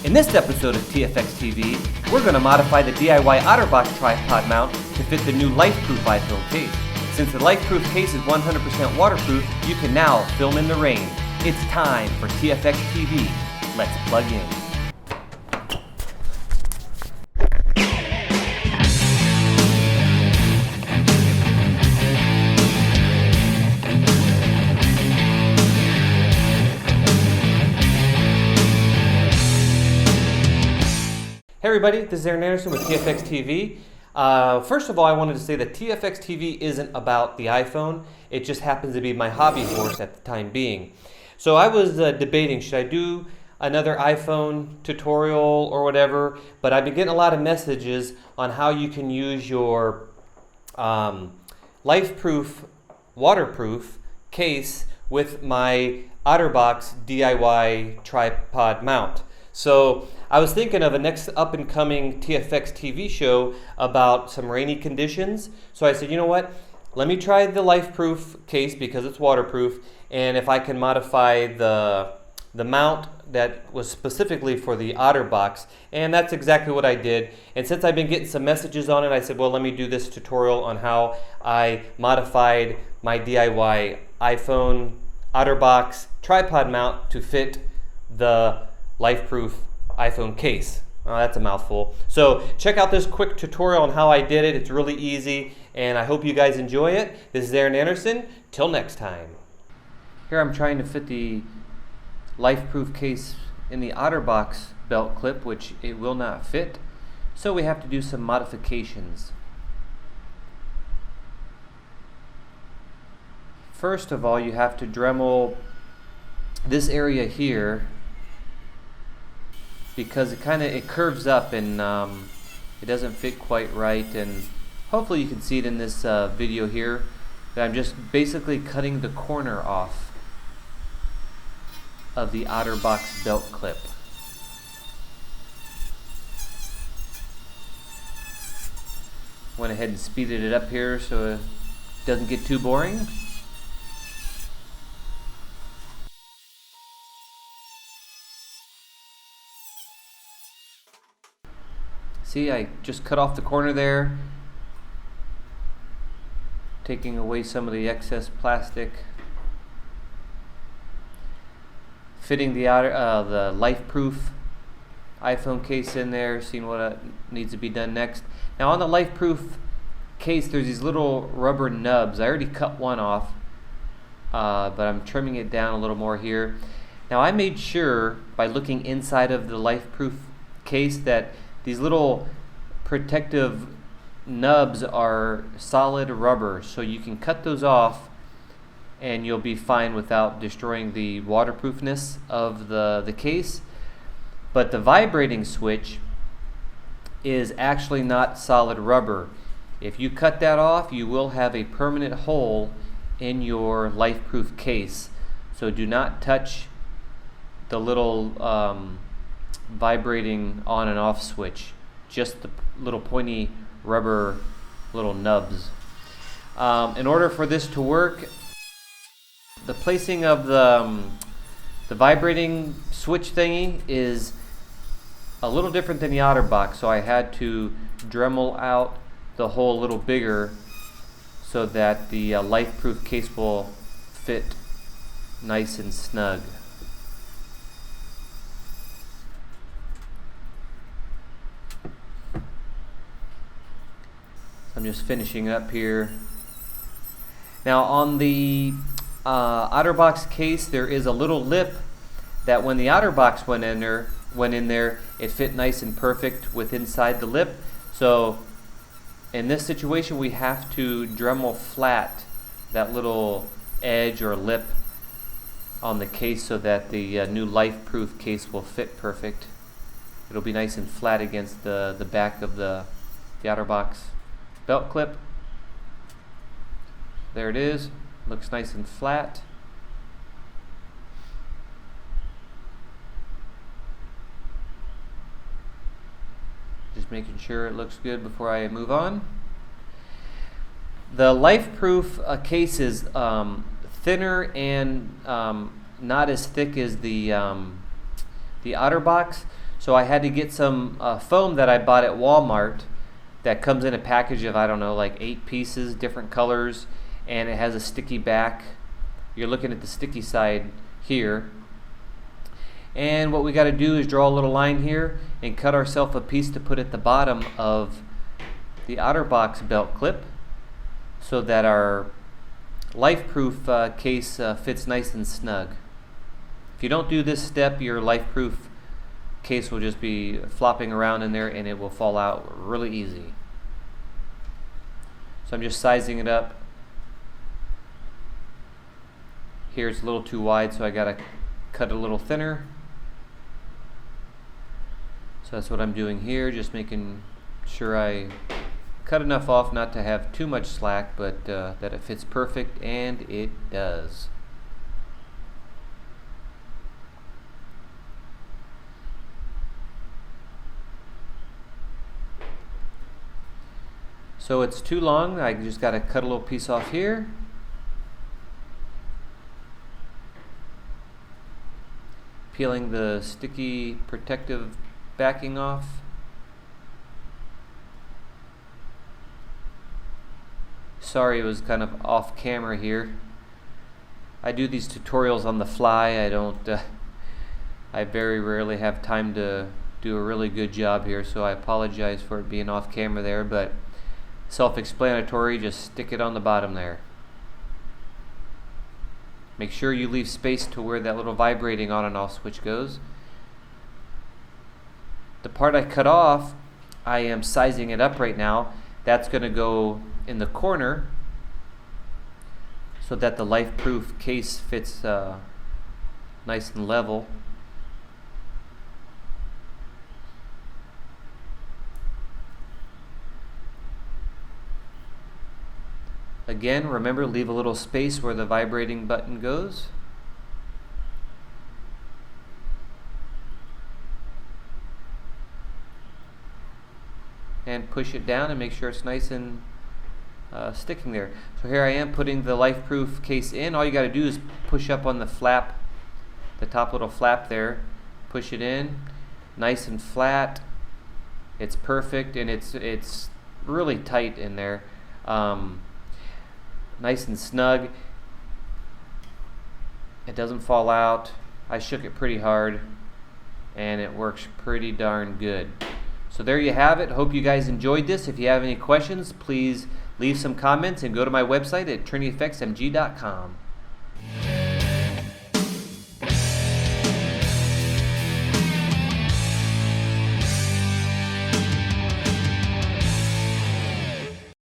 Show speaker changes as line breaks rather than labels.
In this episode of TFX TV, we're going to modify the DIY OtterBox tripod mount to fit the new LifeProof iPhone case. Since the LifeProof case is 100% waterproof, you can now film in the rain. It's time for TFX TV. Let's plug in. Hey everybody, this is Aaron Anderson with TFX TV. First of all, I wanted to say that TFX TV isn't about the iPhone. It just happens to be my hobby horse at the time being. So I was debating, should I do another iPhone tutorial or whatever, but I've been getting a lot of messages on how you can use your LifeProof waterproof case with my OtterBox DIY tripod mount. So I was thinking of a next up-and-coming TFX TV show about some rainy conditions. So I said, you know what? Let me try the LifeProof case because it's waterproof, and if I can modify the mount that was specifically for the OtterBox, and that's exactly what I did. And since I've been getting some messages on it, I said, well, let me do this tutorial on how I modified my DIY iPhone OtterBox tripod mount to fit the LifeProof iPhone case. Oh, that's a mouthful. So check out this quick tutorial on how I did it. It's really easy, and I hope you guys enjoy it. This is Aaron Anderson. Till next time. Here I'm trying to fit the LifeProof case in the OtterBox belt clip, which it will not fit. So we have to do some modifications. First of all, you have to Dremel this area here, because it curves up and it doesn't fit quite right, and hopefully you can see it in this video here that I'm just basically cutting the corner off of the OtterBox belt clip. Went ahead and speeded it up here so it doesn't get too boring. See, I just cut off the corner there, taking away some of the excess plastic, fitting the LifeProof iPhone case in there, seeing what needs to be done next. Now on the LifeProof case, there's these little rubber nubs. I already cut one off, but I'm trimming it down a little more here. Now I made sure by looking inside of the LifeProof case that these little protective nubs are solid rubber, so you can cut those off and you'll be fine without destroying the waterproofness of the case. But the vibrating switch is actually not solid rubber. If you cut that off, you will have a permanent hole in your LifeProof case. So do not touch the little vibrating on and off switch, just the little pointy rubber little nubs. In order for this to work, the placing of the vibrating switch thingy is a little different than the OtterBox, so I had to Dremel out the hole a little bigger so that the LifeProof case will fit nice and snug. I'm just finishing up here. Now on the OtterBox case, there is a little lip that when the OtterBox went in there, it fit nice and perfect with inside the lip. So in this situation, we have to Dremel flat that little edge or lip on the case so that the new LifeProof case will fit perfect. It'll be nice and flat against the back of the OtterBox belt clip. There it is. Looks nice and flat. Just making sure it looks good before I move on. The LifeProof case is thinner and not as thick as the OtterBox. So So I had to get some foam that I bought at Walmart that comes in a package of, I don't know, like 8 pieces, different colors, and it has a sticky back. You're looking at the sticky side here. And what we got to do is draw a little line here and cut ourselves a piece to put at the bottom of the OtterBox belt clip so that our LifeProof case fits nice and snug. If you don't do this step, your LifeProof case will just be flopping around in there and it will fall out really easy. So I'm just sizing it up. Here it's a little too wide, so I gotta cut a little thinner. So that's what I'm doing here, just making sure I cut enough off not to have too much slack, but that it fits perfect, and it does. So it's too long, I just got to cut a little piece off here. Peeling the sticky protective backing off. Sorry, it was kind of off camera here. I do these tutorials on the fly. I very rarely have time to do a really good job here, so I apologize for it being off camera there, but self-explanatory, just stick it on the bottom there. Make sure you leave space to where that little vibrating on and off switch goes. The part I cut off, I am sizing it up right now. That's going to go in the corner so that the LifeProof case fits nice and level. Again, remember, leave a little space where the vibrating button goes. And push it down and make sure it's nice and sticking there. So here I am putting the LifeProof case in. All you got to do is push up on the flap, the top little flap there. Push it in, nice and flat. It's perfect, and it's really tight in there. Nice and snug. It doesn't fall out. I shook it pretty hard and it works pretty darn good. So there you have it. Hope you guys enjoyed this. If you have any questions, please leave some comments and go to my website at trinityfxmg.com.